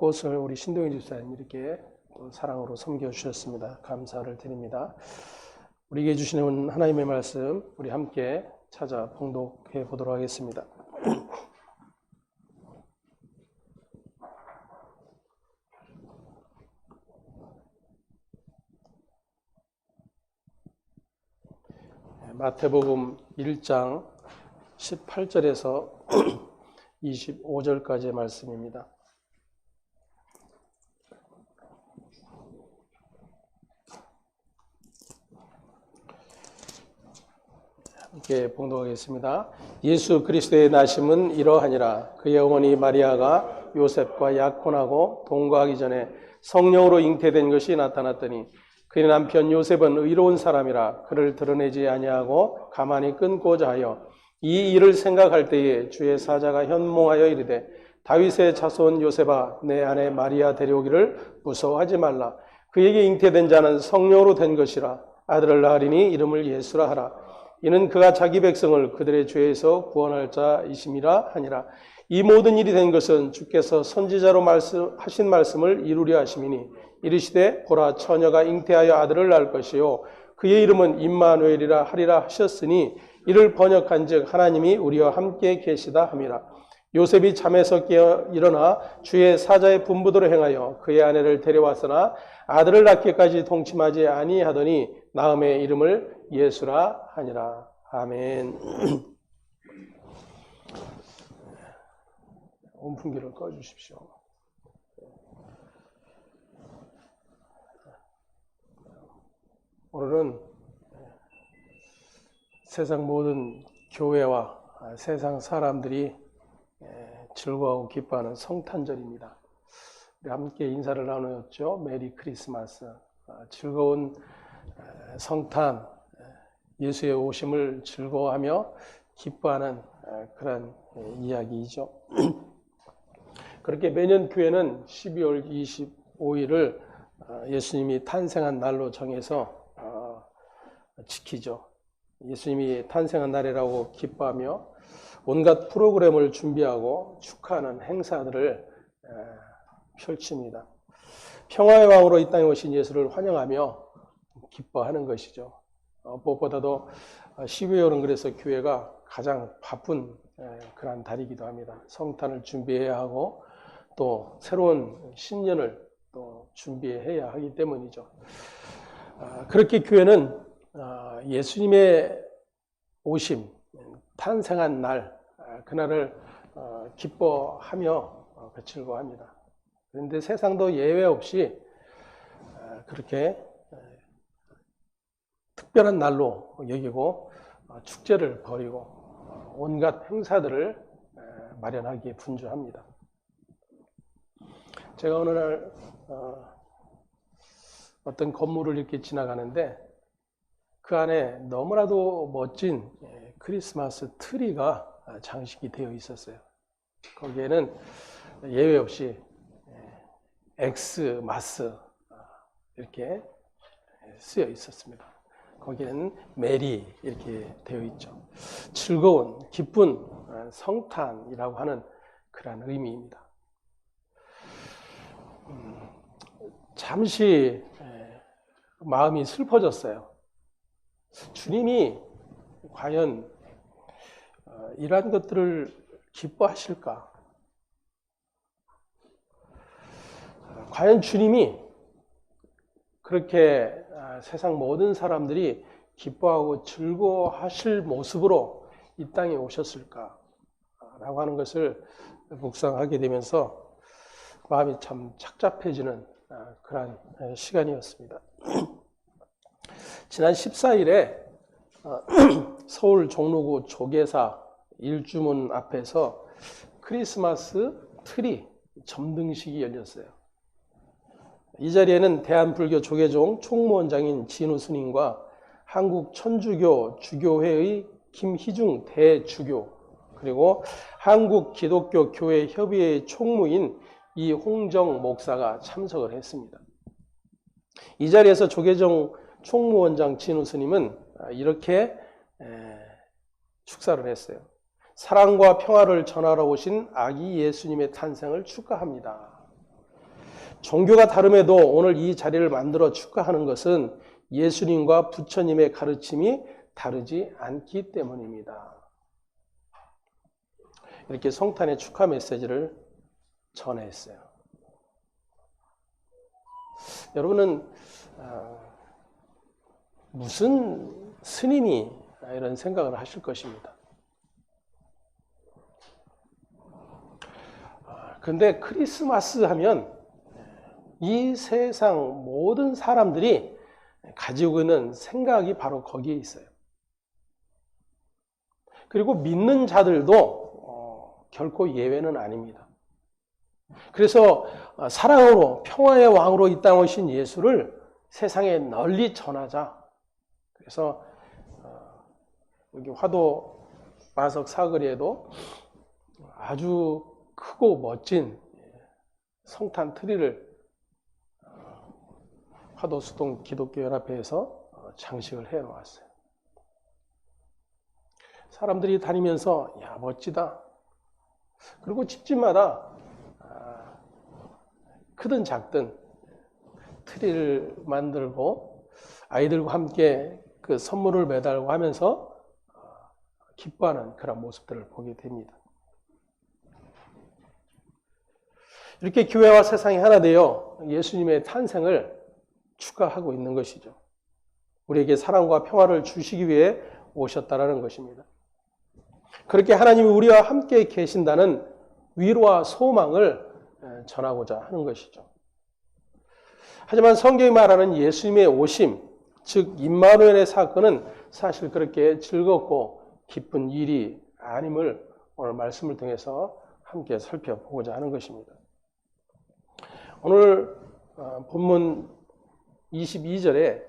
꽃을 우리 신동희 집사님 이렇게 또 사랑으로 섬겨주셨습니다. 감사를 드립니다. 우리에게 주시는 하나님의 말씀 우리 함께 찾아 봉독해 보도록 하겠습니다. 마태복음 1장 18절에서 25절까지의 말씀입니다. 함께 봉독하겠습니다. 예수 그리스도의 나심은 이러하니라. 그의 어머니 마리아가 요셉과 약혼하고 동거하기 전에 성령으로 잉태된 것이 나타났더니 그의 남편 요셉은 의로운 사람이라 그를 드러내지 아니하고 가만히 끊고자 하여 이 일을 생각할 때에 주의 사자가 현몽하여 이르되 다윗의 자손 요셉아 내 아내 마리아 데려오기를 무서워하지 말라. 그에게 잉태된 자는 성령으로 된 것이라. 아들을 낳으리니 이름을 예수라 하라. 이는 그가 자기 백성을 그들의 죄에서 구원할 자이심이라 하니라. 이 모든 일이 된 것은 주께서 선지자로 하신 말씀을 이루려 하심이니 이르시되 보라 처녀가 잉태하여 아들을 낳을 것이요 그의 이름은 임마누엘이라 하리라 하셨으니 이를 번역한즉 하나님이 우리와 함께 계시다 함이라. 요셉이 잠에서 깨어 일어나 주의 사자의 분부대로 행하여 그의 아내를 데려왔으나 아들을 낳기까지 동침하지 아니하더니 낳음의 이름을 예수라 하니라. 아멘. 온풍기를 꺼주십시오. 오늘은 세상 모든 교회와 세상 사람들이 즐거워하고 기뻐하는 성탄절입니다. 우리 함께 인사를 나누었죠. 메리 크리스마스. 즐거운 성탄, 예수의 오심을 즐거워하며 기뻐하는 그런 이야기이죠. 그렇게 매년 교회는 12월 25일을 예수님이 탄생한 날로 정해서 지키죠. 예수님이 탄생한 날이라고 기뻐하며 온갖 프로그램을 준비하고 축하하는 행사들을 펼칩니다. 평화의 왕으로 이 땅에 오신 예수를 환영하며 기뻐하는 것이죠. 무엇보다도 12월은 그래서 교회가 가장 바쁜 그런 달이기도 합니다. 성탄을 준비해야 하고 또 새로운 신년을 또 준비해야 하기 때문이죠. 그렇게 교회는 예수님의 오심, 탄생한 날, 그날을 기뻐하며 즐거워합니다. 그런데 세상도 예외 없이 그렇게 특별한 날로 여기고 축제를 벌이고 온갖 행사들을 마련하기에 분주합니다. 제가 어느 날 어떤 건물을 이렇게 지나가는데 그 안에 너무나도 멋진 크리스마스 트리가 장식이 되어 있었어요. 거기에는 예외 없이 엑스마스 이렇게 쓰여 있었습니다. 거기에는 메리 이렇게 되어 있죠. 즐거운, 기쁜 성탄이라고 하는 그런 의미입니다. 잠시 마음이 슬퍼졌어요. 주님이 과연 이러한 것들을 기뻐하실까? 과연 주님이 그렇게 세상 모든 사람들이 기뻐하고 즐거워하실 모습으로 이 땅에 오셨을까? 라고 하는 것을 묵상하게 되면서 마음이 참 착잡해지는 그런 시간이었습니다. 지난 14일에 서울 종로구 조계사 일주문 앞에서 크리스마스 트리 점등식이 열렸어요. 이 자리에는 대한불교 조계종 총무원장인 진우 스님과 한국천주교 주교회의 김희중 대주교 그리고 한국기독교교회협의회 총무인 이홍정 목사가 참석을 했습니다. 이 자리에서 조계종 총무원장 진우 스님은 이렇게 축사를 했어요. 사랑과 평화를 전하러 오신 아기 예수님의 탄생을 축하합니다. 종교가 다름에도 오늘 이 자리를 만들어 축하하는 것은 예수님과 부처님의 가르침이 다르지 않기 때문입니다. 이렇게 성탄의 축하 메시지를 전했어요. 여러분은 무슨 스님이 이런 생각을 하실 것입니다. 그런데 크리스마스 하면 이 세상 모든 사람들이 가지고 있는 생각이 바로 거기에 있어요. 그리고 믿는 자들도 결코 예외는 아닙니다. 그래서 사랑으로 평화의 왕으로 이 땅에 오신 예수를 세상에 널리 전하자. 그래서 여기 화도 마석 사거리에도 아주 크고 멋진 성탄 트리를 화도 수동 기독교 연합회에서 장식을 해 놓았어요. 사람들이 다니면서 야 멋지다. 그리고 집집마다 크든 작든 트리를 만들고 아이들과 함께 그 선물을 매달고 하면서 기뻐하는 그런 모습들을 보게 됩니다. 이렇게 교회와 세상이 하나 되어 예수님의 탄생을 축하하고 있는 것이죠. 우리에게 사랑과 평화를 주시기 위해 오셨다라는 것입니다. 그렇게 하나님이 우리와 함께 계신다는 위로와 소망을 전하고자 하는 것이죠. 하지만 성경이 말하는 예수님의 오심, 즉 임마누엘의 사건은 사실 그렇게 즐겁고 기쁜 일이 아님을 오늘 말씀을 통해서 함께 살펴보고자 하는 것입니다. 오늘 본문 22절에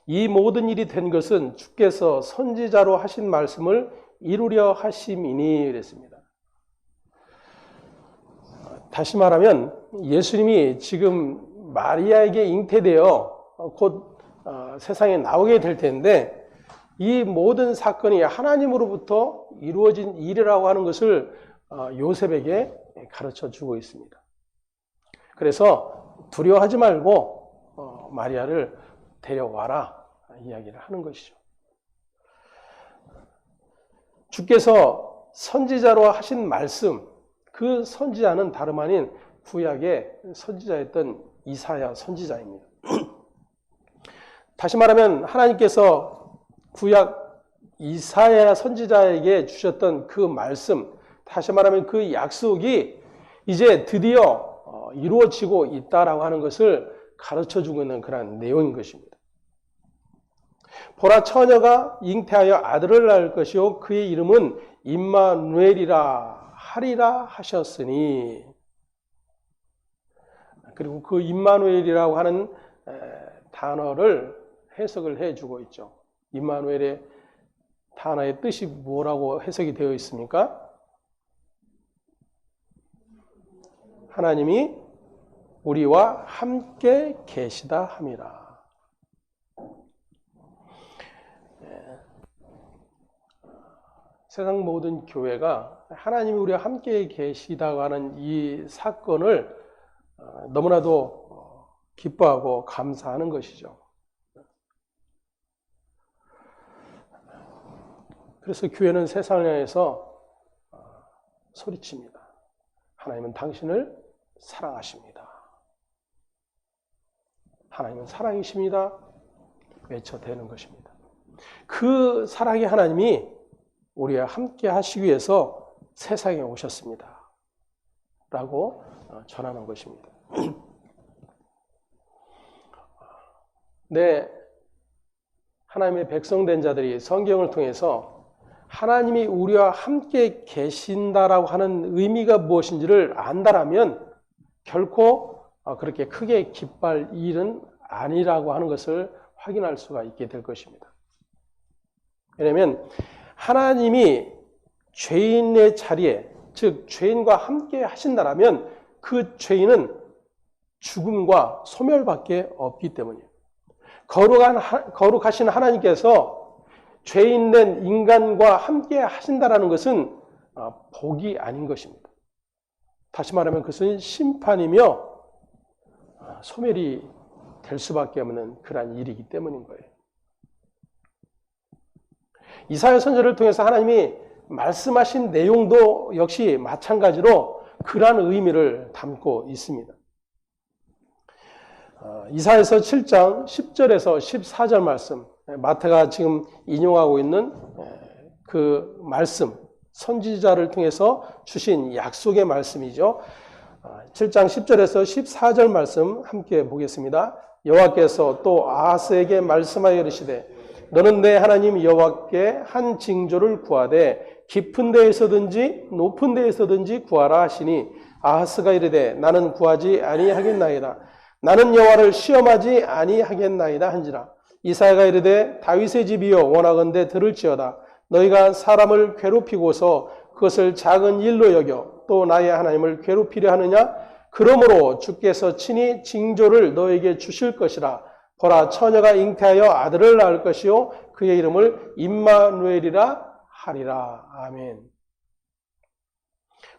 이 모든 일이 된 것은 주께서 선지자로 하신 말씀을 이루려 하심이니 그랬습니다. 다시 말하면 예수님이 지금 마리아에게 잉태되어 곧 세상에 나오게 될 텐데 이 모든 사건이 하나님으로부터 이루어진 일이라고 하는 것을 요셉에게 가르쳐 주고 있습니다. 그래서 두려워하지 말고 마리아를 데려와라 이야기를 하는 것이죠. 주께서 선지자로 하신 말씀, 그 선지자는 다름 아닌 구약의 선지자였던 이사야 선지자입니다. 다시 말하면 하나님께서 구약 이사야 선지자에게 주셨던 그 말씀, 다시 말하면 그 약속이 이제 드디어 이루어지고 있다라고 하는 것을 가르쳐주고 있는 그런 내용인 것입니다. 보라 처녀가 잉태하여 아들을 낳을 것이요 그의 이름은 임마누엘이라 하리라 하셨으니, 그리고 그 임마누엘이라고 하는 단어를 해석을 해주고 있죠. 임마누엘의 단어의 뜻이 뭐라고 해석이 되어 있습니까? 하나님이 우리와 함께 계시다 함이라. 세상 모든 교회가 하나님이 우리와 함께 계시다고 하는 이 사건을 너무나도 기뻐하고 감사하는 것이죠. 그래서 교회는 세상을 향해서 소리칩니다. 하나님은 당신을 사랑하십니다. 하나님은 사랑이십니다. 외쳐대는 것입니다. 그 사랑의 하나님이 우리와 함께 하시기 위해서 세상에 오셨습니다. 라고 전하는 것입니다. 네, 하나님의 백성된 자들이 성경을 통해서 하나님이 우리와 함께 계신다라고 하는 의미가 무엇인지를 안다라면 결코 그렇게 크게 기뻐할 일은 아니라고 하는 것을 확인할 수가 있게 될 것입니다. 왜냐하면 하나님이 죄인의 자리에, 즉 죄인과 함께 하신다라면 그 죄인은 죽음과 소멸밖에 없기 때문이에요. 거룩하신 하나님께서 죄인된 인간과 함께 하신다라는 것은 복이 아닌 것입니다. 다시 말하면 그것은 심판이며 소멸이 될 수밖에 없는 그러한 일이기 때문인 거예요. 이사야 선지자를 통해서 하나님이 말씀하신 내용도 역시 마찬가지로 그러한 의미를 담고 있습니다. 이사야서 7장 10절에서 14절 말씀, 마태가 지금 인용하고 있는 그 말씀, 선지자를 통해서 주신 약속의 말씀이죠. 7장 10절에서 14절 말씀 함께 보겠습니다. 여호와께서 또 아하스에게 말씀하여 이르시되 너는 내 하나님 여호와께 한 징조를 구하되 깊은 데에서든지 높은 데에서든지 구하라 하시니 아하스가 이르되 나는 구하지 아니하겠나이다. 나는 여호와를 시험하지 아니하겠나이다 한지라. 이사야가 이르되 다윗의 집이여 원하건대 들을지어다. 너희가 사람을 괴롭히고서 그것을 작은 일로 여겨 또 나의 하나님을 괴롭히려 하느냐? 그러므로 주께서 친히 징조를 너에게 주실 것이라. 보라 처녀가 잉태하여 아들을 낳을 것이요 그의 이름을 임마누엘이라 하리라. 아멘.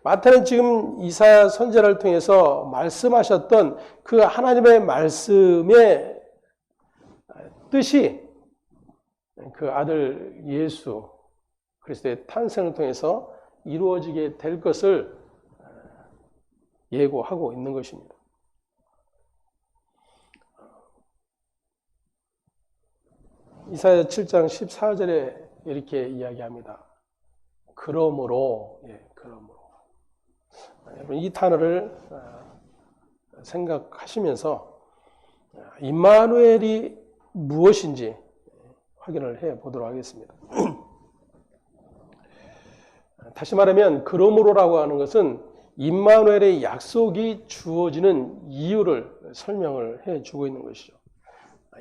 마태는 지금 이사야 선지자를 통해서 말씀하셨던 그 하나님의 말씀의 뜻이 그 아들 예수 그리스도의 탄생을 통해서 이루어지게 될 것을 예고하고 있는 것입니다. 이사야 7장 14절에 이렇게 이야기합니다. 그러므로, 여러분 이 단어를 생각하시면서 임마누엘이 무엇인지 확인을 해 보도록 하겠습니다. 다시 말하면 그러므로라고 하는 것은 임마누엘의 약속이 주어지는 이유를 설명을 해 주고 있는 것이죠.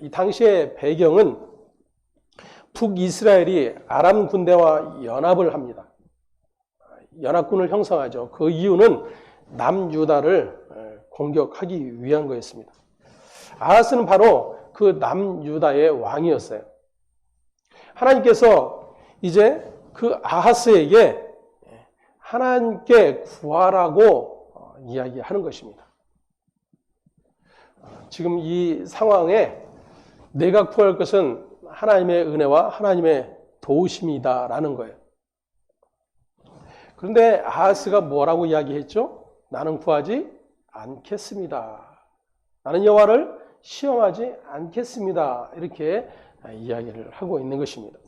이 당시의 배경은 북이스라엘이 아람 군대와 연합을 합니다. 연합군을 형성하죠. 그 이유는 남유다를 공격하기 위한 거였습니다. 아하스는 바로 그 남유다의 왕이었어요. 하나님께서 이제 그 아하스에게 하나님께 구하라고 이야기하는 것입니다. 지금 이 상황에 내가 구할 것은 하나님의 은혜와 하나님의 도우심이다라는 거예요. 그런데 아하스가 뭐라고 이야기했죠? 나는 구하지 않겠습니다. 나는 여호와를 시험하지 않겠습니다. 이렇게 이야기를 하고 있는 것입니다.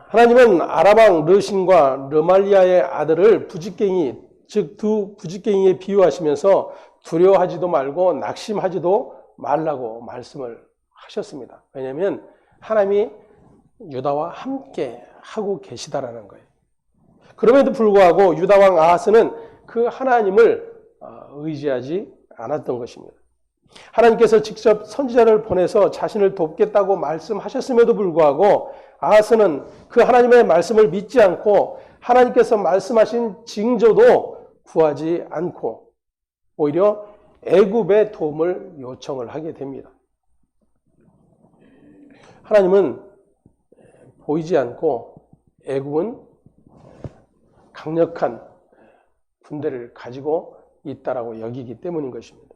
하나님은 아람왕 르신과 르말리아의 아들을 부짓갱이, 즉 두 부짓갱이에 비유하시면서 두려워하지도 말고 낙심하지도 말라고 말씀을 하셨습니다. 왜냐하면 하나님이 유다와 함께 하고 계시다라는 거예요. 그럼에도 불구하고 유다왕 아하스는 그 하나님을 의지하지 않았던 것입니다. 하나님께서 직접 선지자를 보내서 자신을 돕겠다고 말씀하셨음에도 불구하고 아하스는 그 하나님의 말씀을 믿지 않고 하나님께서 말씀하신 징조도 구하지 않고 오히려 애굽의 도움을 요청을 하게 됩니다. 하나님은 보이지 않고 애굽은 강력한 군대를 가지고 있다라고 여기기 때문인 것입니다.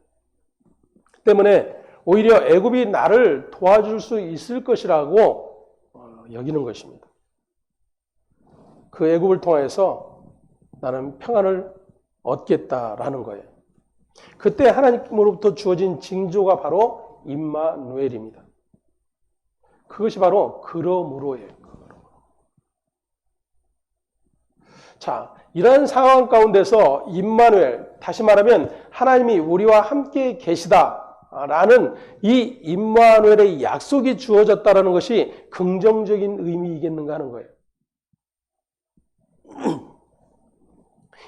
때문에 오히려 애굽이 나를 도와줄 수 있을 것이라고 여기는 것입니다. 그 애굽을 통해서 나는 평안을 얻겠다라는 거예요. 그때 하나님으로부터 주어진 징조가 바로 임마누엘입니다. 그것이 바로 그러므로예요. 자, 이러한 상황 가운데서 임마누엘, 다시 말하면 하나님이 우리와 함께 계시다라는 이 임마누엘의 약속이 주어졌다라는 것이 긍정적인 의미이겠는가 하는 거예요.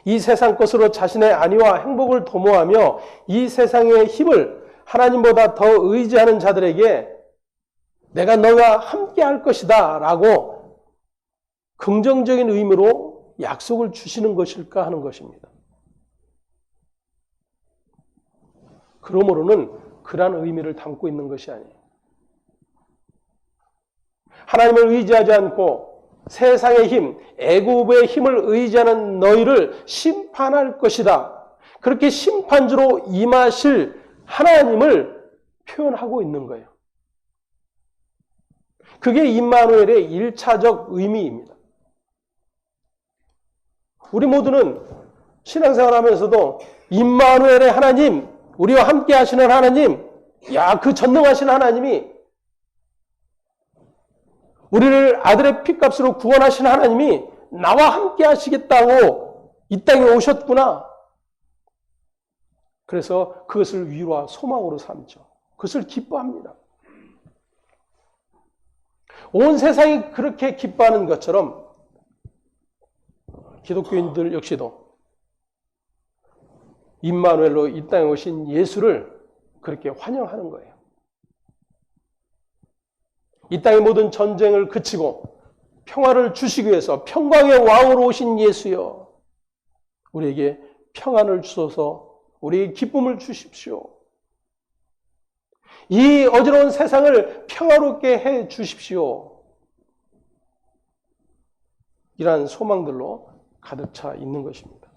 이 세상 것으로 자신의 안위와 행복을 도모하며 이 세상의 힘을 하나님보다 더 의지하는 자들에게 내가 너와 함께 할 것이다 라고 긍정적인 의미로 약속을 주시는 것일까 하는 것입니다. 그러므로는 그러한 의미를 담고 있는 것이 아니에요. 하나님을 의지하지 않고 세상의 힘, 애굽의 힘을 의지하는 너희를 심판할 것이다. 그렇게 심판주로 임하실 하나님을 표현하고 있는 거예요. 그게 임마누엘의 1차적 의미입니다. 우리 모두는 신앙생활하면서도 임마누엘의 하나님, 우리와 함께 하시는 하나님, 그 전능하신 하나님이, 우리를 아들의 피값으로 구원하신 하나님이 나와 함께 하시겠다고 이 땅에 오셨구나. 그래서 그것을 위로와 소망으로 삼죠. 그것을 기뻐합니다. 온 세상이 그렇게 기뻐하는 것처럼 기독교인들 역시도 임마누엘로 이 땅에 오신 예수를 그렇게 환영하는 거예요. 이 땅의 모든 전쟁을 그치고 평화를 주시기 위해서 평강의 왕으로 오신 예수여, 우리에게 평안을 주소서, 우리에게 기쁨을 주십시오. 이 어지러운 세상을 평화롭게 해 주십시오. 이러한 소망들로 가득 차 있는 것입니다.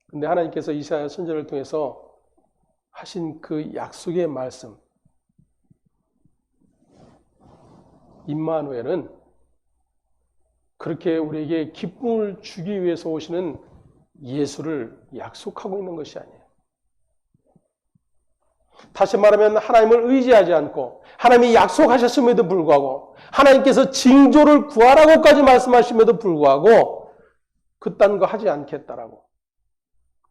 그런데 하나님께서 이사야 선지자를 통해서 하신 그 약속의 말씀, 임마누엘은 그렇게 우리에게 기쁨을 주기 위해서 오시는 예수를 약속하고 있는 것이 아니에요. 다시 말하면 하나님을 의지하지 않고 하나님이 약속하셨음에도 불구하고 하나님께서 징조를 구하라고까지 말씀하심에도 불구하고 그딴 거 하지 않겠다라고,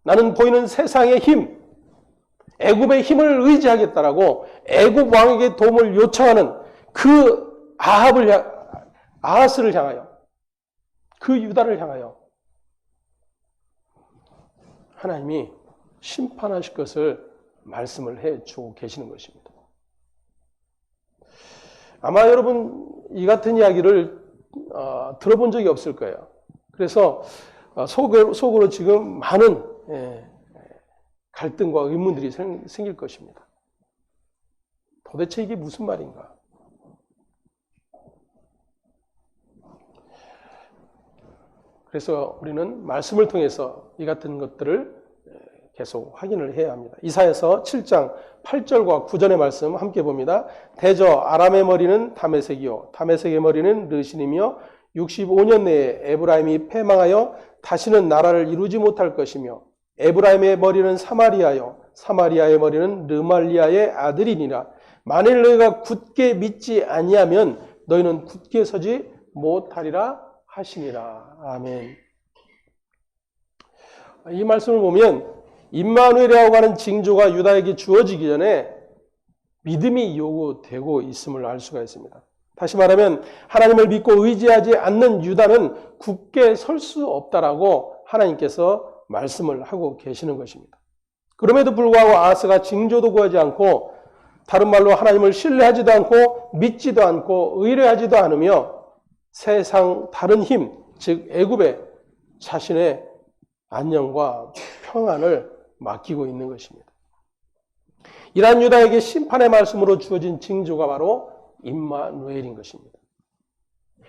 나는 보이는 세상의 힘, 애굽의 힘을 의지하겠다라고 애굽 왕에게 도움을 요청하는 그 아하스를 향하여, 그 유다를 향하여 하나님이 심판하실 것을 말씀을 해주고 계시는 것입니다. 아마 여러분 이 같은 이야기를 들어본 적이 없을 거예요. 그래서 속으로 지금 많은 갈등과 의문들이 생길 것입니다. 도대체 이게 무슨 말인가? 그래서 우리는 말씀을 통해서 이 같은 것들을 계속 확인을 해야 합니다. 이사야서 7장 8절과 9절의 말씀 함께 봅니다. 대저 아람의 머리는 다메섹이요 다메섹의 머리는 르신이며 65년 내에 에브라임이 패망하여 다시는 나라를 이루지 못할 것이며 에브라임의 머리는 사마리아요 사마리아의 머리는 르말리아의 아들이니라. 만일 너희가 굳게 믿지 아니하면 너희는 굳게 서지 못하리라 하시니라. 아멘. 이 말씀을 보면 임마누엘이라고 하는 징조가 유다에게 주어지기 전에 믿음이 요구되고 있음을 알 수가 있습니다. 다시 말하면 하나님을 믿고 의지하지 않는 유다는 굳게 설 수 없다라고 하나님께서 말씀을 하고 계시는 것입니다. 그럼에도 불구하고 아하스가 징조도 구하지 않고, 다른 말로 하나님을 신뢰하지도 않고 믿지도 않고 의뢰하지도 않으며 세상 다른 힘, 즉 애굽에 자신의 안녕과 평안을 맡기고 있는 것입니다. 이러한 유다에게 심판의 말씀으로 주어진 징조가 바로 임마누엘인 것입니다.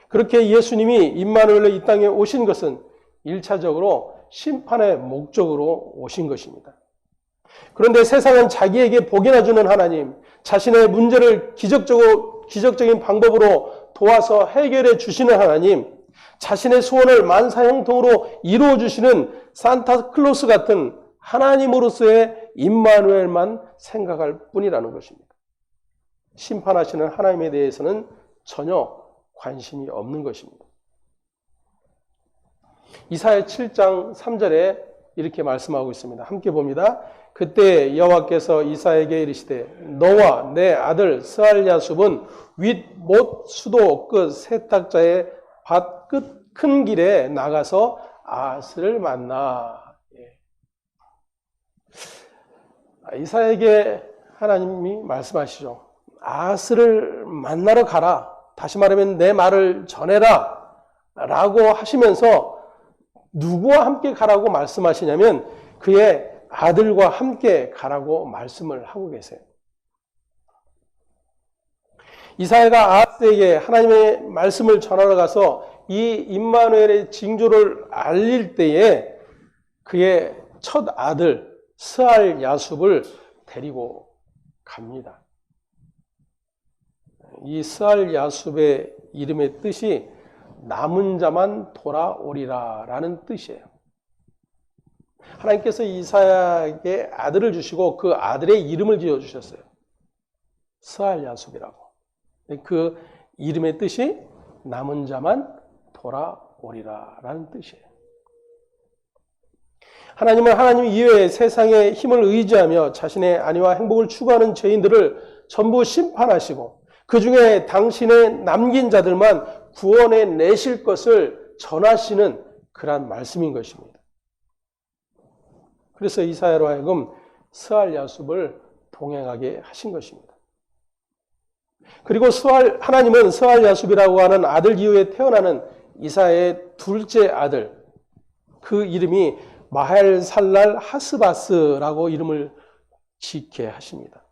그렇게 예수님이 임마누엘로 이 땅에 오신 것은 1차적으로 심판의 목적으로 오신 것입니다. 그런데 세상은 자기에게 복이나 주는 하나님, 자신의 문제를 기적적인 방법으로 도와서 해결해 주시는 하나님, 자신의 소원을 만사형통으로 이루어 주시는 산타클로스 같은 하나님으로서의 임마누엘만 생각할 뿐이라는 것입니다. 심판하시는 하나님에 대해서는 전혀 관심이 없는 것입니다. 이사야 7장 3절에 이렇게 말씀하고 있습니다. 함께 봅니다. 그때 여호와께서 이사야에게 이르시되 너와 내 아들 스알야숲은 윗 못 수도 끝 세탁자의 밭 끝 큰 길에 나가서 아하스를 만나. 이사야에게 하나님이 말씀하시죠. 아하스를 만나러 가라. 다시 말하면 내 말을 전해라 라고 하시면서 누구와 함께 가라고 말씀하시냐면 그의 아들과 함께 가라고 말씀을 하고 계세요. 이사야가 아하스에게 하나님의 말씀을 전하러 가서 이 임마누엘의 징조를 알릴 때에 그의 첫 아들 스알 야숲을 데리고 갑니다. 이 스알 야숲의 이름의 뜻이 남은 자만 돌아오리라 라는 뜻이에요. 하나님께서 이사야에게 아들을 주시고 그 아들의 이름을 지어주셨어요. 스알 야숲이라고. 그 이름의 뜻이 남은 자만 돌아오리라 라는 뜻이에요. 하나님은 하나님 이외에 세상의 힘을 의지하며 자신의 안위와 행복을 추구하는 죄인들을 전부 심판하시고 그 중에 당신의 남긴 자들만 구원해 내실 것을 전하시는 그러한 말씀인 것입니다. 그래서 이사야로 하여금 스알 야숲을 동행하게 하신 것입니다. 그리고 하나님은 스알 야숲이라고 하는 아들 이후에 태어나는 이사야의 둘째 아들, 그 이름이 마헬 살랄 하스바스라고 이름을 짓게 하십니다.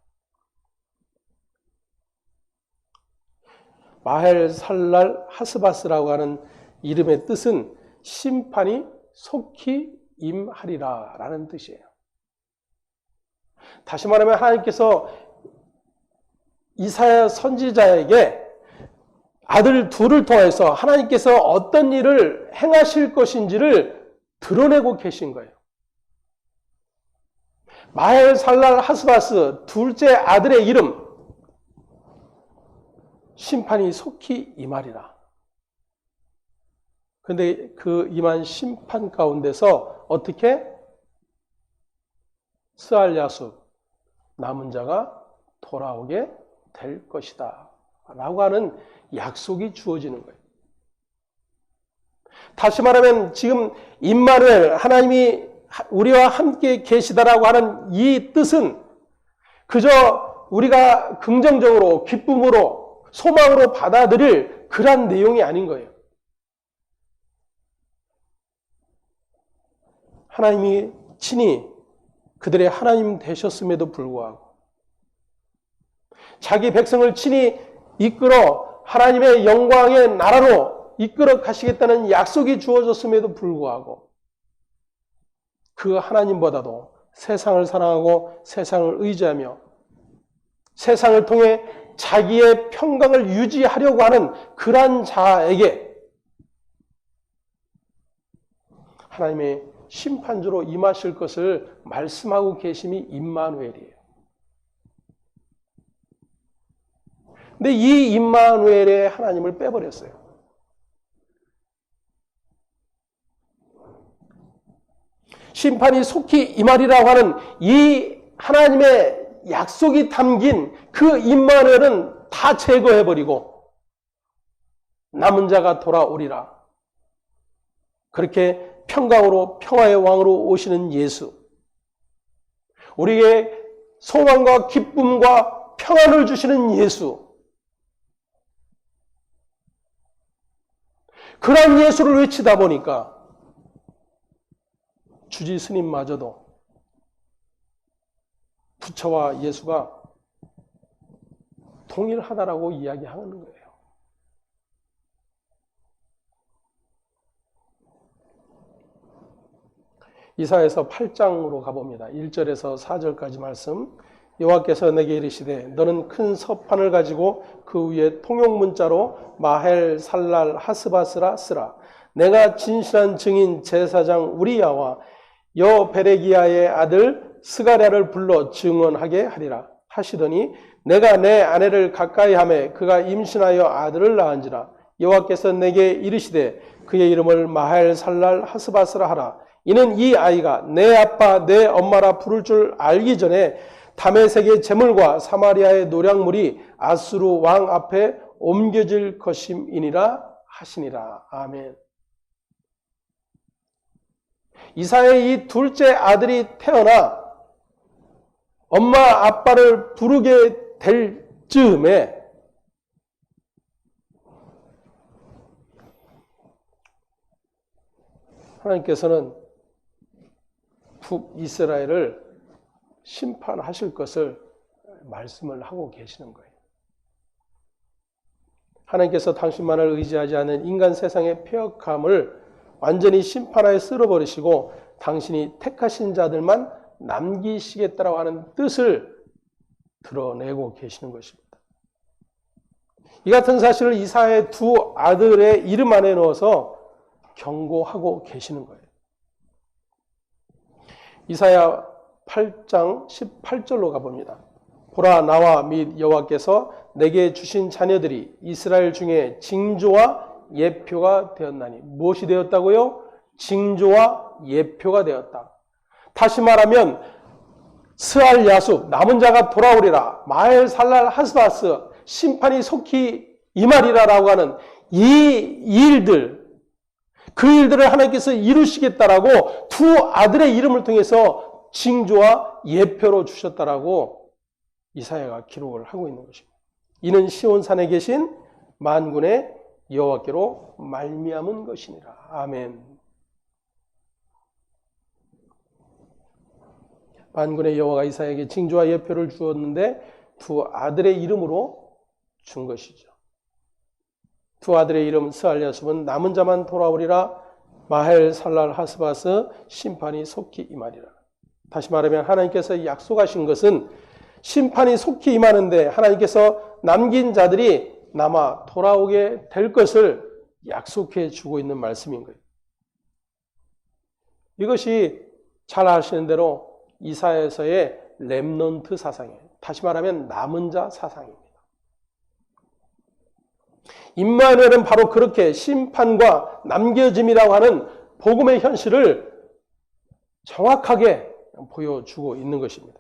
마헬 살랄 하스바스라고 하는 이름의 뜻은 심판이 속히 임하리라 라는 뜻이에요. 다시 말하면 하나님께서 이사야 선지자에게 아들 둘을 통해서 하나님께서 어떤 일을 행하실 것인지를 드러내고 계신 거예요. 마헬 살랄 하스바스 둘째 아들의 이름, 심판이 속히 임하리라. 그런데 그 임한 심판 가운데서 어떻게 스알 야숲 남은 자가 돌아오게 될 것이다 라고 하는 약속이 주어지는 거예요. 다시 말하면 지금 임마누엘 하나님이 우리와 함께 계시다라고 하는 이 뜻은 그저 우리가 긍정적으로 기쁨으로 소망으로 받아들일 그런 내용이 아닌 거예요. 하나님이 친히 그들의 하나님 되셨음에도 불구하고 자기 백성을 친히 이끌어 하나님의 영광의 나라로 이끌어 가시겠다는 약속이 주어졌음에도 불구하고 그 하나님보다도 세상을 사랑하고 세상을 의지하며 세상을 통해 자기의 평강을 유지하려고 하는 그러한 자에게 하나님의 심판주로 임하실 것을 말씀하고 계심이 임마누엘이에요. 근데 이 임마누엘의 하나님을 빼버렸어요. 심판이 속히 임하리라고 하는 이 하나님의 약속이 담긴 그 임마누엘은 다 제거해버리고 남은 자가 돌아오리라. 그렇게 평강으로 평화의 왕으로 오시는 예수, 우리에게 소망과 기쁨과 평안을 주시는 예수, 그런 예수를 외치다 보니까 주지 스님마저도 부처와 예수가 동일하다라고 이야기하는 거예요. 이사야서 8장으로 가봅니다. 1절에서 4절까지 말씀. 여호와께서 내게 이르시되 너는 큰 서판을 가지고 그 위에 통용문자로 마헬 살랄 하스바스라 쓰라. 내가 진실한 증인 제사장 우리야와 여베레기야의 아들 스가랴를 불러 증언하게 하리라 하시더니 내가 내 아내를 가까이 하매 그가 임신하여 아들을 낳은지라. 여호와께서 내게 이르시되 그의 이름을 마헬 살랄 하스바스라 하라. 이는 이 아이가 내 아빠 내 엄마라 부를 줄 알기 전에 다메섹의 재물과 사마리아의 노략물이 아수르 왕 앞에 옮겨질 것임이니라 하시니라. 아멘. 이사야의 이 둘째 아들이 태어나 엄마 아빠를 부르게 될 즈음에 하나님께서는 북이스라엘을 심판하실 것을 말씀을 하고 계시는 거예요. 하나님께서 당신만을 의지하지 않는 인간 세상의 폐역함을 완전히 심판하여 쓸어버리시고 당신이 택하신 자들만 남기시겠다라고 하는 뜻을 드러내고 계시는 것입니다. 이 같은 사실을 이사야의 두 아들의 이름 안에 넣어서 경고하고 계시는 거예요. 이사야 8장 18절로 가봅니다. 보라, 나와 및 여호와께서 내게 주신 자녀들이 이스라엘 중에 징조와 예표가 되었나니. 무엇이 되었다고요? 징조와 예표가 되었다. 다시 말하면 스알 야숲, 남은 자가 돌아오리라, 마엘 살랄 하스바스, 심판이 속히 임하리라라고 하는 이 일들, 그 일들을 하나님께서 이루시겠다라고 두 아들의 이름을 통해서 징조와 예표로 주셨다라고 이사야가 기록을 하고 있는 것입니다. 이는 시온산에 계신 만군의 여호와께로 말미암은 것이니라. 아멘. 만군의 여호와가 이사야에게 징조와 예표를 주었는데 두 아들의 이름으로 준 것이죠. 두 아들의 이름 스알야숲은 남은 자만 돌아오리라, 마헬 살랄 하스바스, 심판이 속히 임하리라. 다시 말하면 하나님께서 약속하신 것은 심판이 속히 임하는데 하나님께서 남긴 자들이 남아 돌아오게 될 것을 약속해 주고 있는 말씀인 거예요. 이것이 잘 아시는 대로 이사야서의 렘넌트 사상이에요. 다시 말하면 남은 자 사상입니다. 임마누엘은 바로 그렇게 심판과 남겨짐이라고 하는 복음의 현실을 정확하게 보여주고 있는 것입니다.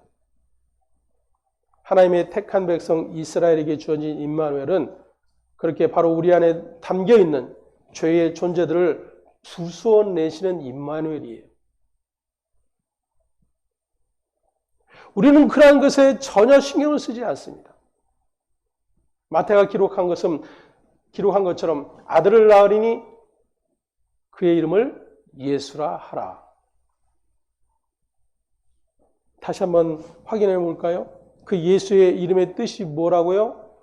하나님의 택한 백성 이스라엘에게 주어진 임마누엘은 그렇게 바로 우리 안에 담겨있는 죄의 존재들을 부수어내시는 임마누엘이에요. 우리는 그러한 것에 전혀 신경을 쓰지 않습니다. 마태가 기록한 것처럼 아들을 낳으리니 그의 이름을 예수라 하라. 다시 한번 확인해 볼까요? 그 예수의 이름의 뜻이 뭐라고요?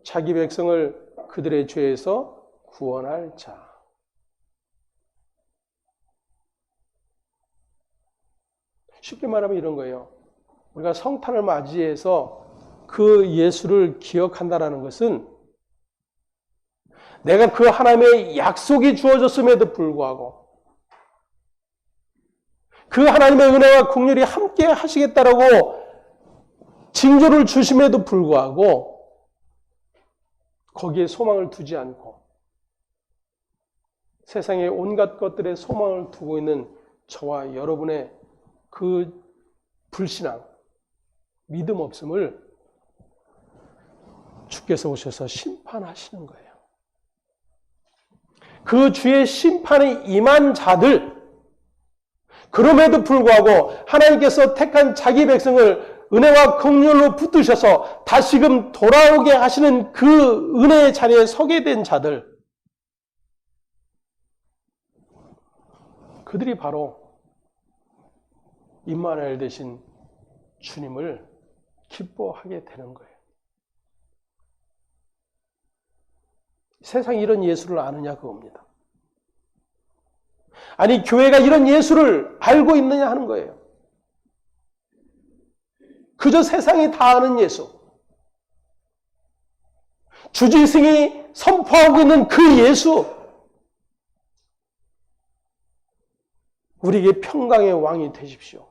자기 백성을 그들의 죄에서 구원할 자. 쉽게 말하면 이런 거예요. 우리가 성탄을 맞이해서 그 예수를 기억한다는 것은 내가 그 하나님의 약속이 주어졌음에도 불구하고 그 하나님의 은혜와 긍휼이 함께 하시겠다라고 징조를 주심에도 불구하고 거기에 소망을 두지 않고 세상의 온갖 것들에 소망을 두고 있는 저와 여러분의 그 불신앙, 믿음 없음을 주께서 오셔서 심판하시는 거예요. 그 주의 심판에 임한 자들, 그럼에도 불구하고 하나님께서 택한 자기 백성을 은혜와 긍휼로 붙드셔서 다시금 돌아오게 하시는 그 은혜의 자리에 서게 된 자들, 그들이 바로 임마누엘 되신 주님을 기뻐하게 되는 거예요. 세상이 이런 예수를 아느냐 그겁니다. 아니 교회가 이런 예수를 알고 있느냐 하는 거예요. 그저 세상이 다 아는 예수, 주지승이 선포하고 있는 그 예수, 우리에게 평강의 왕이 되십시오.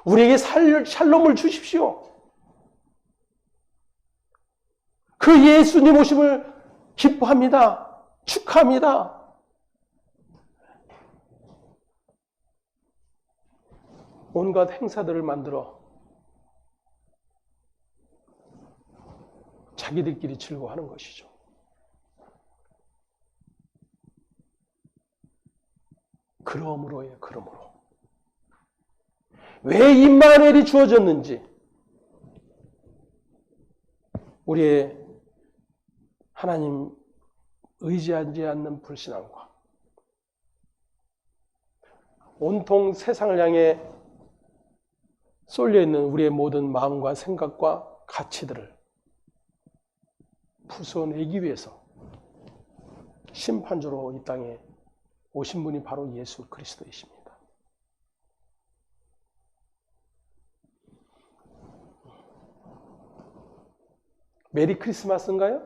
우리에게 샬롬을 주십시오. 그 예수님 오심을 기뻐합니다. 축하합니다. 온갖 행사들을 만들어 자기들끼리 즐거워하는 것이죠. 그러므로요, 그러므로. 왜 임마누엘이 주어졌는지, 우리의 하나님 의지하지 않는 불신앙과 온통 세상을 향해 쏠려 있는 우리의 모든 마음과 생각과 가치들을 부숴내기 위해서 심판주로 이 땅에 오신 분이 바로 예수 그리스도이십니다. 메리 크리스마스인가요?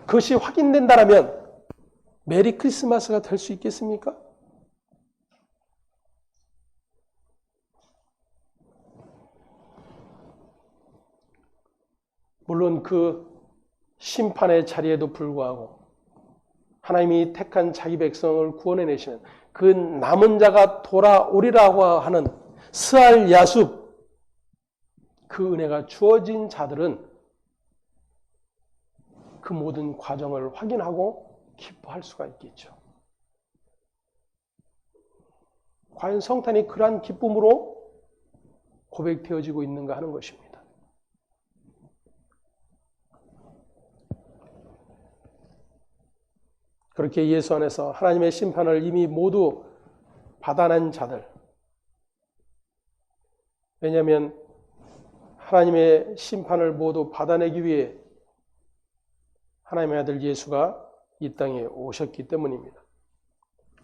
그것이 확인된다라면 메리 크리스마스가 될 수 있겠습니까? 물론 그 심판의 자리에도 불구하고 하나님이 택한 자기 백성을 구원해내시는 그 남은 자가 돌아오리라고 하는 스알 야숲, 그 은혜가 주어진 자들은 그 모든 과정을 확인하고 기뻐할 수가 있겠죠. 과연 성탄이 그러한 기쁨으로 고백되어지고 있는가 하는 것입니다. 그렇게 예수 안에서 하나님의 심판을 이미 모두 받아낸 자들, 왜냐하면 하나님의 심판을 모두 받아내기 위해 하나님의 아들 예수가 이 땅에 오셨기 때문입니다.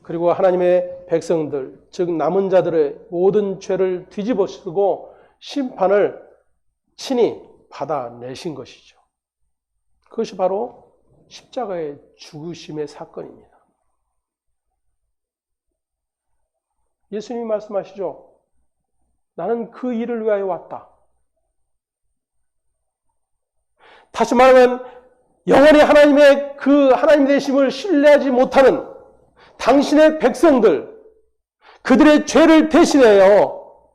그리고 하나님의 백성들, 즉 남은 자들의 모든 죄를 뒤집어 쓰고 심판을 친히 받아내신 것이죠. 그것이 바로 십자가의 죽으심의 사건입니다. 예수님이 말씀하시죠. 나는 그 일을 위하여 왔다. 다시 말하면 영원히 하나님의 그 하나님 되심을 신뢰하지 못하는 당신의 백성들, 그들의 죄를 대신하여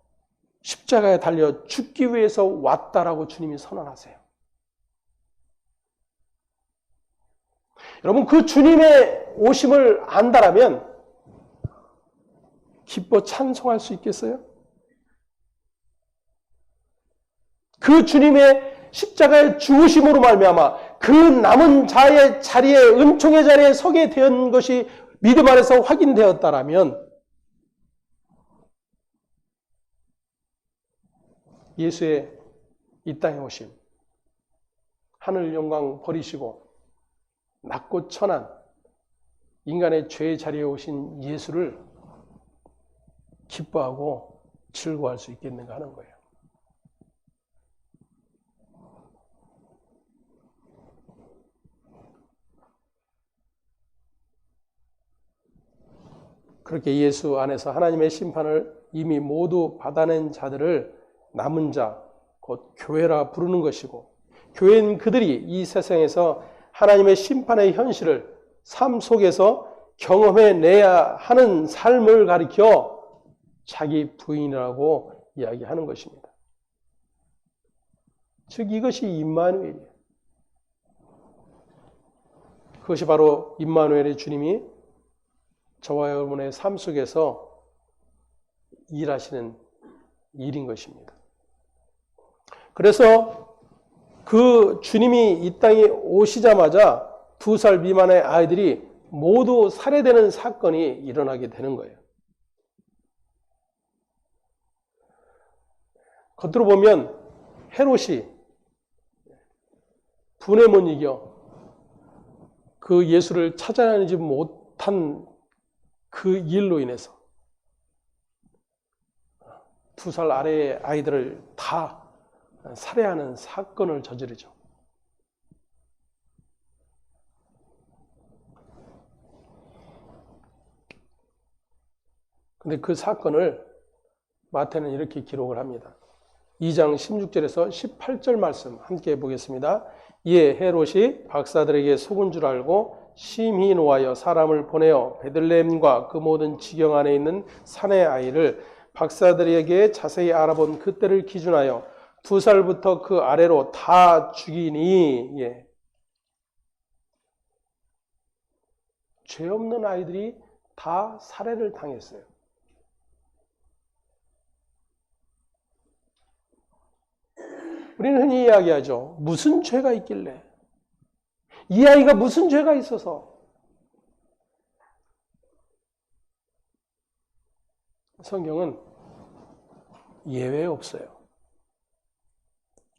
십자가에 달려 죽기 위해서 왔다라고 주님이 선언하세요. 여러분, 그 주님의 오심을 안다라면 기뻐 찬송할 수 있겠어요? 그 주님의 십자가의 죽으심으로 말미암아 그 남은 자의 자리에, 은총의 자리에 서게 된 것이 믿음 안에서 확인되었다라면 예수의 이 땅에 오심, 하늘 영광 버리시고 낮고 천한 인간의 죄의 자리에 오신 예수를 기뻐하고 즐거워할 수 있겠는가 하는 거예요. 그렇게 예수 안에서 하나님의 심판을 이미 모두 받아낸 자들을 남은 자, 곧 교회라 부르는 것이고, 교회는 그들이 이 세상에서 하나님의 심판의 현실을 삶 속에서 경험해내야 하는 삶을 가리켜 자기 부인이라고 이야기하는 것입니다. 즉 이것이 임마누엘이에요. 그것이 바로 임마누엘의 주님이 저와 여러분의 삶 속에서 일하시는 일인 것입니다. 그래서 그 주님이 이 땅에 오시자마자 2살 미만의 아이들이 모두 살해되는 사건이 일어나게 되는 거예요. 겉으로 보면 헤롯이 분에 못 이겨 그 예수를 찾아내지 못한 그 일로 인해서 2살 아래의 아이들을 다 살해하는 사건을 저지르죠. 근데 그 사건을 마태는 이렇게 기록을 합니다. 2장 16절에서 18절 말씀 함께 보겠습니다. 이에 헤롯이 박사들에게 속은 줄 알고 심히 노하여 사람을 보내어 베들레헴과 그 모든 지경 안에 있는 산의 아이를 박사들에게 자세히 알아본 그때를 기준하여 2살부터 그 아래로 다 죽이니, 죄 없는 아이들이 다 살해를 당했어요. 우리는 흔히 이야기하죠. 무슨 죄가 있길래? 이 아이가 무슨 죄가 있어서? 성경은 예외 없어요.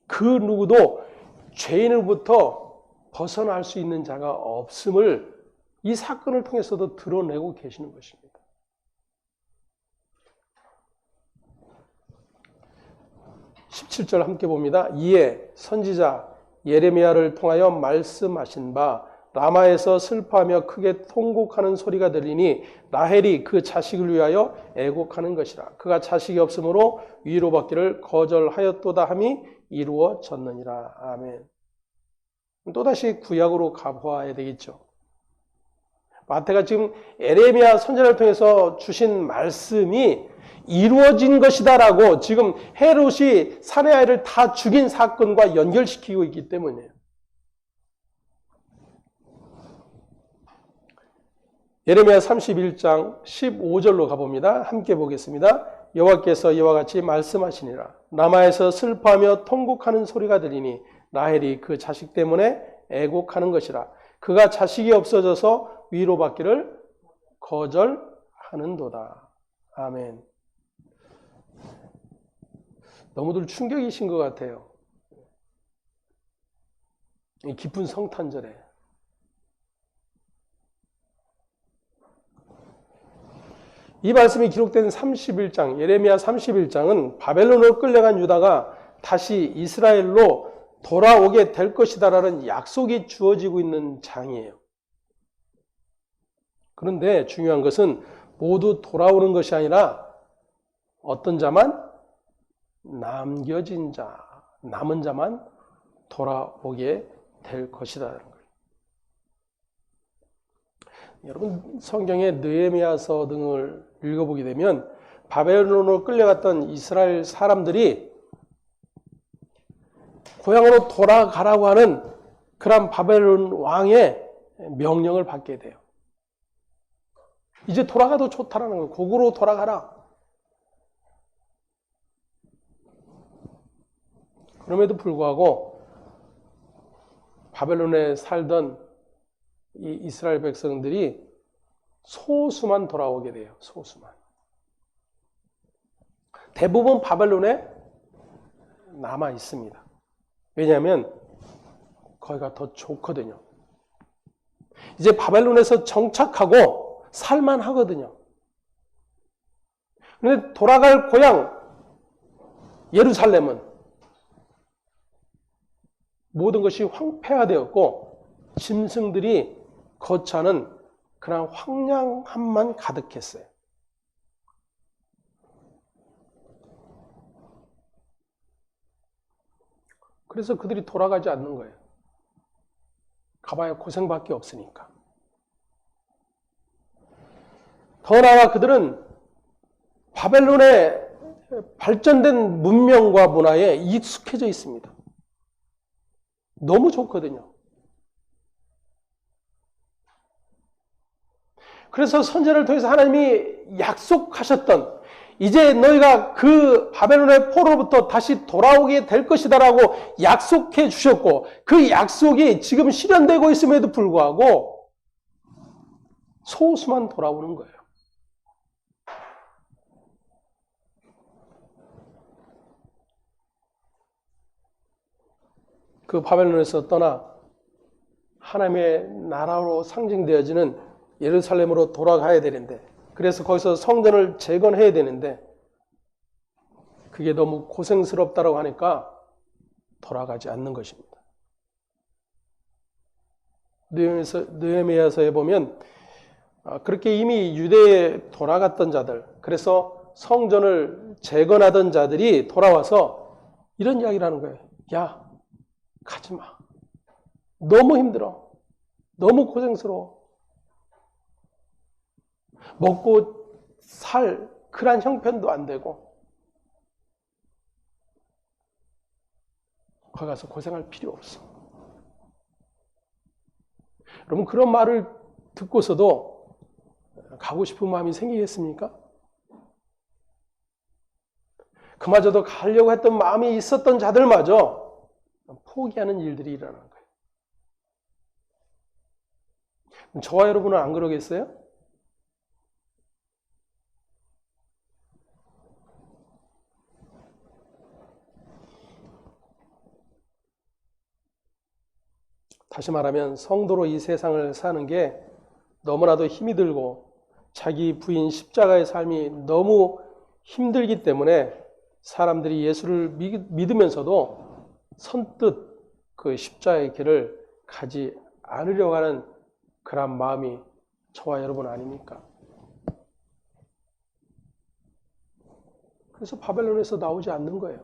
그 누구도 죄인으로부터 벗어날 수 있는 자가 없음을 이 사건을 통해서도 드러내고 계시는 것입니다. (17절) 함께 봅니다. 이에 선지자 예레미야를 통하여 말씀하신 바 라마에서 슬퍼하며 크게 통곡하는 소리가 들리니 라헬이 그 자식을 위하여 애곡하는 것이라. 그가 자식이 없으므로 위로받기를 거절하였도다 함이 이루어졌느니라. 아멘. 또다시 구약으로 가보아야 되겠죠. 마태가 지금 예레미야 선지자를 통해서 주신 말씀이 이루어진 것이다라고 지금 헤롯이 사내 아이를 다 죽인 사건과 연결시키고 있기 때문이에요. 예레미야 31장 15절로 가봅니다. 함께 보겠습니다. 여호와께서 이와 같이 말씀하시니라. 라마에서 슬퍼하며 통곡하는 소리가 들리니 라헬이 그 자식 때문에 애곡하는 것이라. 그가 자식이 없어져서 위로받기를 거절하는도다. 아멘. 너무들 충격이신 것 같아요. 이 깊은 성탄절에. 이 말씀이 기록된 31장, 예레미야 31장은 바벨론으로 끌려간 유다가 다시 이스라엘로 돌아오게 될 것이다라는 약속이 주어지고 있는 장이에요. 그런데 중요한 것은 모두 돌아오는 것이 아니라 어떤 자만? 남겨진 자, 남은 자만 돌아오게 될 것이라는 거예요. 여러분 성경의 느헤미야서 등을 읽어보게 되면 바벨론으로 끌려갔던 이스라엘 사람들이 고향으로 돌아가라고 하는 그런 바벨론 왕의 명령을 받게 돼요. 이제 돌아가도 좋다라는 거예요. 고국으로 돌아가라. 그럼에도 불구하고 바벨론에 살던 이 이스라엘 백성들이 소수만 돌아오게 돼요. 소수만. 대부분 바벨론에 남아 있습니다. 왜냐하면 거기가 더 좋거든요. 이제 바벨론에서 정착하고 살만하거든요. 그런데 돌아갈 고향 예루살렘은 모든 것이 황폐화되었고 짐승들이 거처하는 그런 황량함만 가득했어요. 그래서 그들이 돌아가지 않는 거예요. 가봐야 고생밖에 없으니까. 더 나아가 그들은 바벨론의 발전된 문명과 문화에 익숙해져 있습니다. 너무 좋거든요. 그래서 선지자를 통해서 하나님이 약속하셨던 이제 너희가 그 바벨론의 포로로부터 다시 돌아오게 될 것이다라고 약속해 주셨고 그 약속이 지금 실현되고 있음에도 불구하고 소수만 돌아오는 거예요. 그 바벨론에서 떠나 하나님의 나라로 상징되어지는 예루살렘으로 돌아가야 되는데 그래서 거기서 성전을 재건해야 되는데 그게 너무 고생스럽다고 하니까 돌아가지 않는 것입니다. 느헤미야서에 보면 그렇게 이미 유대에 돌아갔던 자들 그래서 성전을 재건하던 자들이 돌아와서 이런 이야기를 하는 거예요. 야, 가지마. 너무 힘들어. 너무 고생스러워. 먹고 살 그런 형편도 안 되고 거기 가서 고생할 필요 없어. 여러분 그런 말을 듣고서도 가고 싶은 마음이 생기겠습니까? 그마저도 가려고 했던 마음이 있었던 자들마저 포기하는 일들이 일어나는 거예요. 저와 여러분은 안 그러겠어요? 다시 말하면 성도로 이 세상을 사는 게 너무나도 힘이 들고 자기 부인 십자가의 삶이 너무 힘들기 때문에 사람들이 예수를 믿으면서도 선뜻 그 십자가의 길을 가지 않으려고 하는 그런 마음이 저와 여러분 아닙니까? 그래서 바벨론에서 나오지 않는 거예요.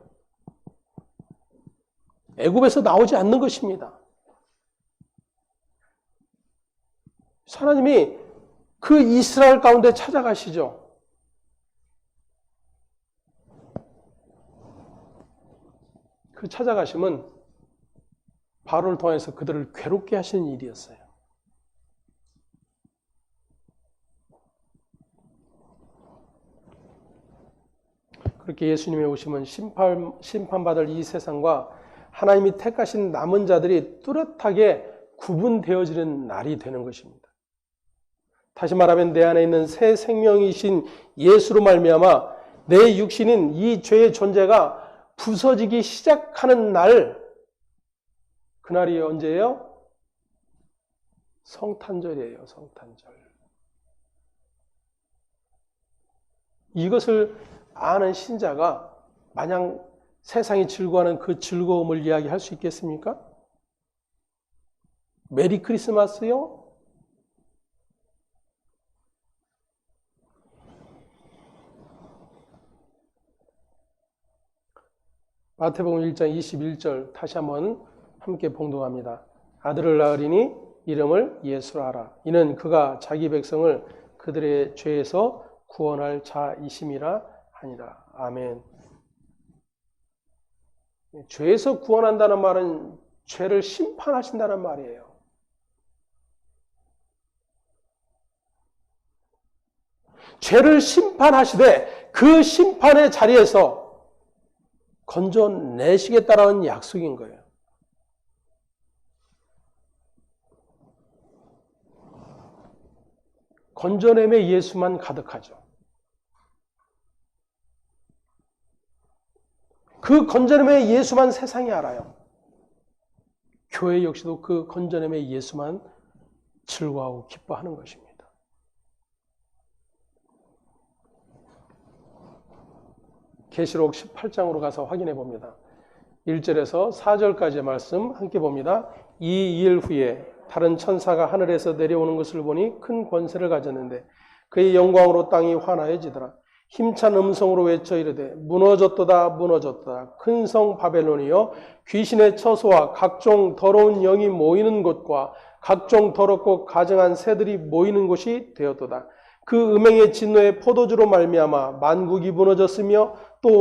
애굽에서 나오지 않는 것입니다. 하나님이 그 이스라엘 가운데 찾아가시죠. 그 찾아가심은 바로를 통해서 그들을 괴롭게 하시는 일이었어요. 그렇게 예수님의 오심은 심판받을 이 세상과 하나님이 택하신 남은 자들이 뚜렷하게 구분되어지는 날이 되는 것입니다. 다시 말하면 내 안에 있는 새 생명이신 예수로 말미암아 내 육신인 이 죄의 존재가 부서지기 시작하는 날, 그날이 언제예요? 성탄절이에요. 성탄절. 이것을 아는 신자가 마냥 세상이 즐거워하는 그 즐거움을 이야기할 수 있겠습니까? 메리 크리스마스요? 마태복음 1장 21절 다시 한번 함께 봉독합니다. 아들을 낳으리니 이름을 예수라 하라. 이는 그가 자기 백성을 그들의 죄에서 구원할 자이심이라 하니라. 아멘. 죄에서 구원한다는 말은 죄를 심판하신다는 말이에요. 죄를 심판하시되 그 심판의 자리에서 건져내시겠다라는 약속인 거예요. 건져냄에 예수만 가득하죠. 그 건져냄의 예수만 세상이 알아요. 교회 역시도 그 건져냄의 예수만 즐거워하고 기뻐하는 것입니다. 계시록 18장으로 가서 확인해 봅니다. 1절에서 4절까지의 말씀 함께 봅니다. 이 일 후에 다른 천사가 하늘에서 내려오는 것을 보니 큰 권세를 가졌는데 그의 영광으로 땅이 환하여지더라. 힘찬 음성으로 외쳐 이르되 무너졌도다 무너졌도다. 큰 성 바벨론이여 귀신의 처소와 각종 더러운 영이 모이는 곳과 각종 더럽고 가증한 새들이 모이는 곳이 되었도다. 그 음행의 진노의 포도주로 말미암아 만국이 무너졌으며 또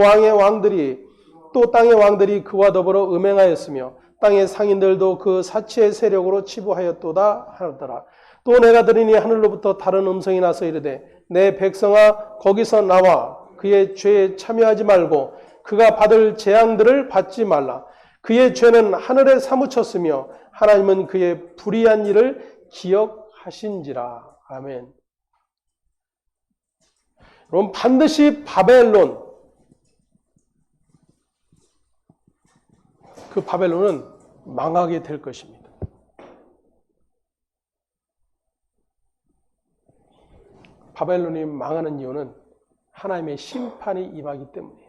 땅의 왕들이 그와 더불어 음행하였으며 땅의 상인들도 그 사치의 세력으로 치부하였도다 하더라. 또 내가 들으니 하늘로부터 다른 음성이 나서 이르되 내 백성아 거기서 나와 그의 죄에 참여하지 말고 그가 받을 재앙들을 받지 말라. 그의 죄는 하늘에 사무쳤으며 하나님은 그의 불의한 일을 기억하신지라. 아멘. 그럼 반드시 바벨론, 그 바벨론은 망하게 될 것입니다. 바벨론이 망하는 이유는 하나님의 심판이 임하기 때문이에요.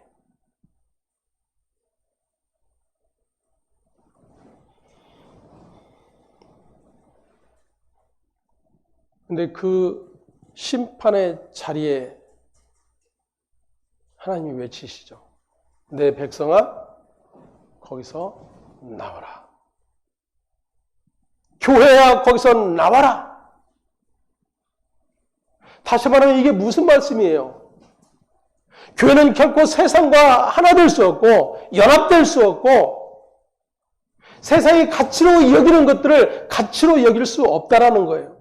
근데 그 심판의 자리에 하나님이 외치시죠. 내 백성아 거기서 나와라. 교회야 거기서 나와라. 다시 말하면 이게 무슨 말씀이에요? 교회는 결코 세상과 하나 될 수 없고 연합될 수 없고 세상이 가치로 여기는 것들을 가치로 여길 수 없다라는 거예요.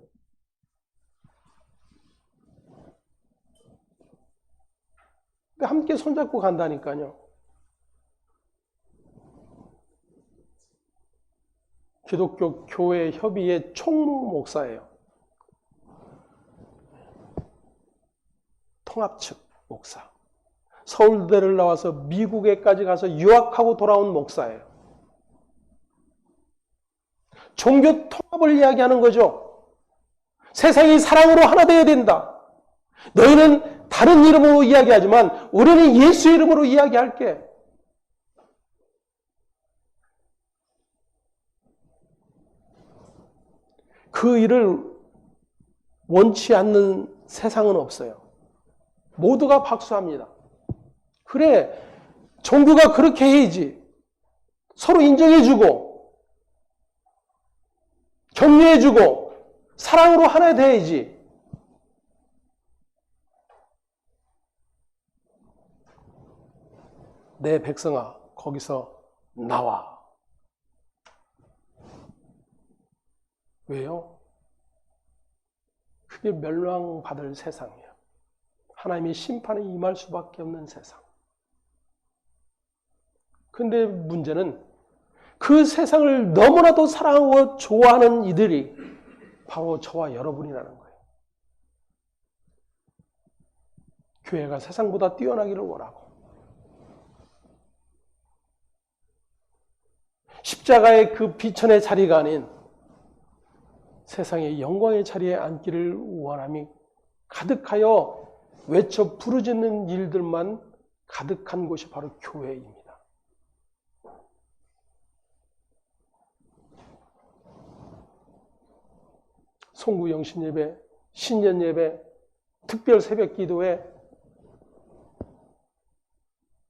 함께 손잡고 간다니까요. 기독교 교회 협의회 총무 목사예요. 통합 측 목사. 서울대를 나와서 미국에까지 가서 유학하고 돌아온 목사예요. 종교 통합을 이야기하는 거죠. 세상이 사랑으로 하나 되어야 된다. 너희는 다른 이름으로 이야기하지만 우리는 예수 이름으로 이야기할게. 그 일을 원치 않는 세상은 없어요. 모두가 박수합니다. 그래, 종교가 그렇게 해야지. 서로 인정해주고 격려해주고 사랑으로 하나 돼야지. 내 백성아, 거기서 나와. 왜요? 그게 멸망받을 세상이에요. 하나님의 심판이 임할 수밖에 없는 세상. 근데 문제는 그 세상을 너무나도 사랑하고 좋아하는 이들이 바로 저와 여러분이라는 거예요. 교회가 세상보다 뛰어나기를 원하고 십자가의 그 비천의 자리가 아닌 세상의 영광의 자리에 앉기를 원함이 가득하여 외쳐 부르짖는 일들만 가득한 곳이 바로 교회입니다. 송구 영신예배, 신년예배, 특별 새벽 기도에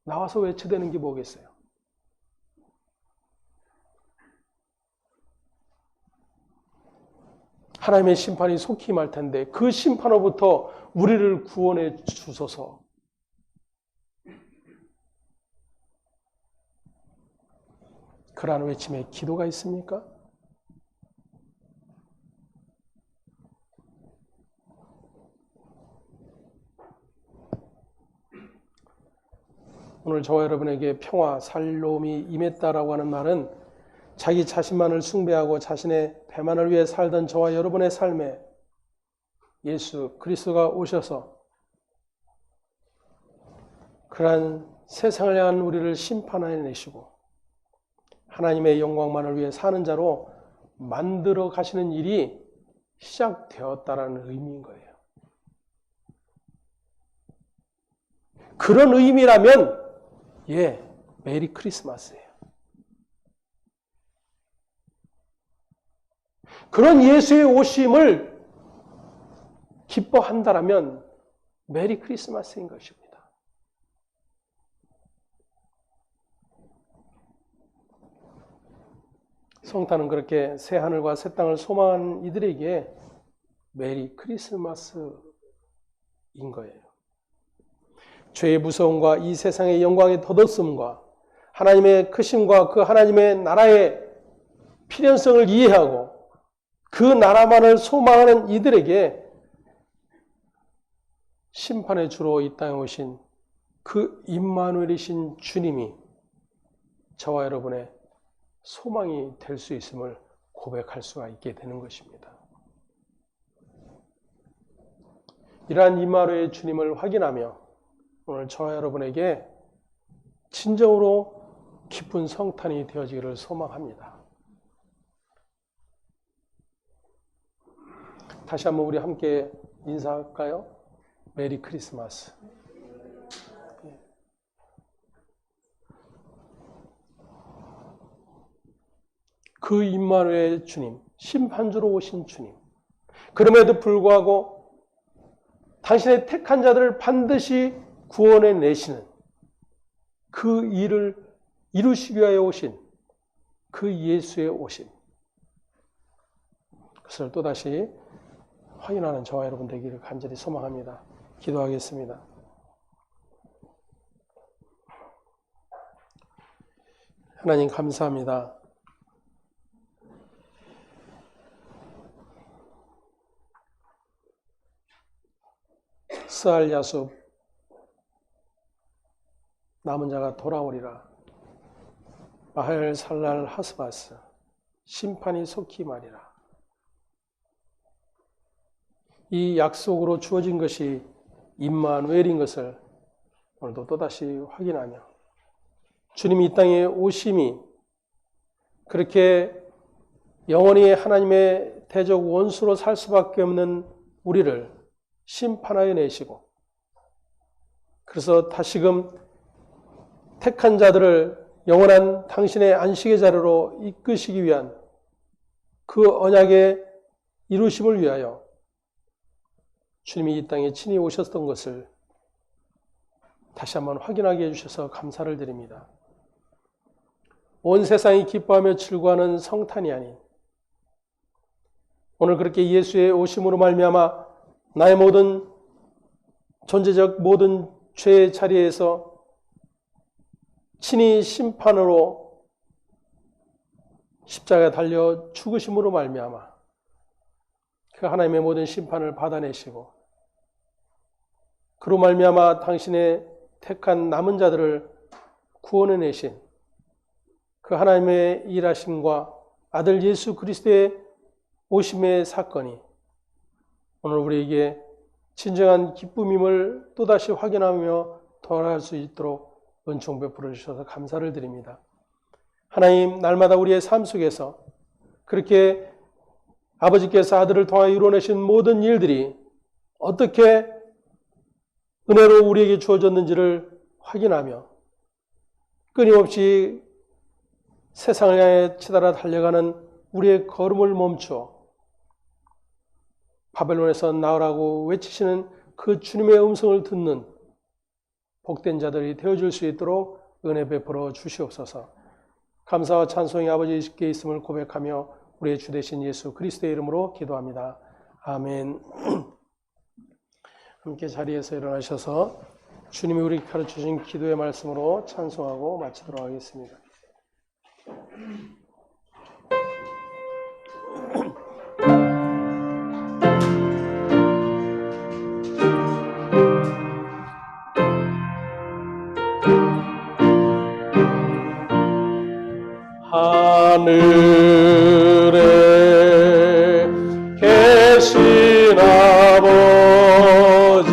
나와서 외쳐대는 게 뭐겠어요? 하나님의 심판이 속히 임할 텐데 그 심판으로부터 우리를 구원해 주소서. 그러한 외침에 기도가 있습니까? 오늘 저와 여러분에게 평화, 살롬이 임했다라고 하는 말은 자기 자신만을 숭배하고 자신의 배만을 위해 살던 저와 여러분의 삶에 예수 그리스도가 오셔서 그러한 세상을 향한 우리를 심판해내시고 하나님의 영광만을 위해 사는 자로 만들어 가시는 일이 시작되었다는 의미인 거예요. 그런 의미라면 메리 크리스마스예요. 그런 예수의 오심을 기뻐한다라면 메리 크리스마스인 것입니다. 성탄은 그렇게 새 하늘과 새 땅을 소망하는 이들에게 메리 크리스마스인 거예요. 죄의 무서움과 이 세상의 영광의 덧없음과 하나님의 크심과 그 하나님의 나라의 필연성을 이해하고 그 나라만을 소망하는 이들에게 심판의 주로 이 땅에 오신 그 임마누엘이신 주님이 저와 여러분의 소망이 될 수 있음을 고백할 수가 있게 되는 것입니다. 이러한 임마누엘의 주님을 확인하며 오늘 저와 여러분에게 진정으로 기쁜 성탄이 되어지기를 소망합니다. 다시 한번 우리 함께 인사할까요? 메리 크리스마스. 그 임마누엘 주님, 심판주로 오신 주님. 그럼에도 불구하고 당신의 택한 자들을 반드시 구원해 내시는 그 일을 이루시기 위하여 오신 그 예수의 오심. 그것을 또다시 확인하는 저와 여러분 되기를 간절히 소망합니다. 기도하겠습니다. 하나님 감사합니다. 스알 야숲 남은 자가 돌아오리라. 마할 살랄 하스바스 심판이 속히 말이라. 이 약속으로 주어진 것이 임마누엘인 것을 오늘도 또다시 확인하며 주님이 이 땅에 오심이 그렇게 영원히 하나님의 대적 원수로 살 수밖에 없는 우리를 심판하여 내시고, 그래서 다시금 택한 자들을 영원한 당신의 안식의 자리로 이끄시기 위한 그 언약의 이루심을 위하여 주님이 이 땅에 친히 오셨던 것을 다시 한번 확인하게 해주셔서 감사를 드립니다. 온 세상이 기뻐하며 즐거워하는 성탄이 아닌 오늘 그렇게 예수의 오심으로 말미암아 나의 모든 존재적 모든 죄의 자리에서 친히 심판으로 십자가에 달려 죽으심으로 말미암아 그 하나님의 모든 심판을 받아내시고, 그로 말미암아 당신의 택한 남은 자들을 구원해 내신 그 하나님의 일하심과 아들 예수 그리스도의 오심의 사건이 오늘 우리에게 진정한 기쁨임을 또다시 확인하며 돌아갈 수 있도록 은총 베풀어 주셔서 감사를 드립니다. 하나님, 날마다 우리의 삶 속에서 그렇게 아버지께서 아들을 통하여 이루어내신 모든 일들이 어떻게 은혜로 우리에게 주어졌는지를 확인하며 끊임없이 세상을 향해 치달아 달려가는 우리의 걸음을 멈추어 바벨론에서 나오라고 외치시는 그 주님의 음성을 듣는 복된 자들이 되어줄 수 있도록 은혜 베풀어 주시옵소서. 감사와 찬송이 아버지께 있음을 고백하며 우리의 주 되신 예수 그리스도의 이름으로 기도합니다. 아멘. 함께 자리에서 일어나셔서 주님이 우리에게 가르쳐주신 기도의 말씀으로 찬송하고 마치도록 하겠습니다. 하늘에 계신 아버지,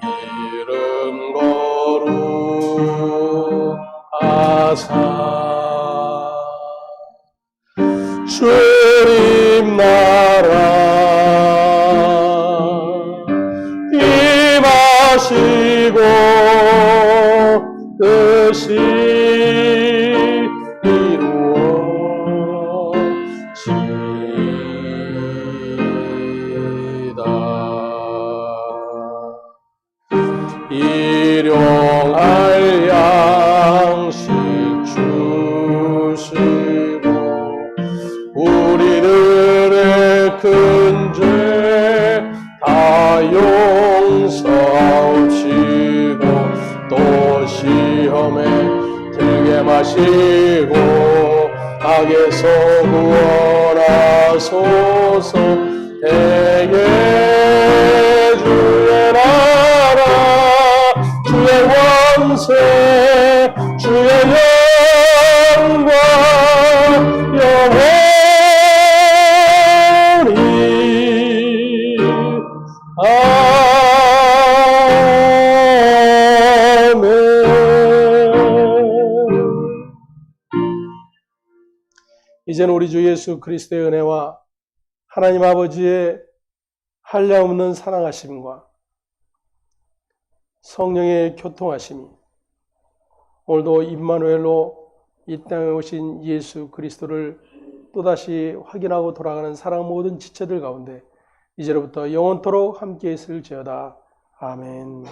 이름 거룩하사 주님 나라 임하시고 뜻이 일용할 양식 주시고 우리들의 큰 죄 다 용서하옵시고 또 시험에 들게 마시고 악에서 구원하소서. 대개 주의 나라 주의 왕세 주의 영광 영원히 아멘. 이제는 우리 주 예수 그리스도의 은혜와 하나님 아버지의 한량없는 사랑하심과 성령의 교통하심이 오늘도 임마누엘로 이 땅에 오신 예수 그리스도를 또다시 확인하고 돌아가는 사랑 모든 지체들 가운데 이제로부터 영원토록 함께 있을지어다. 아멘.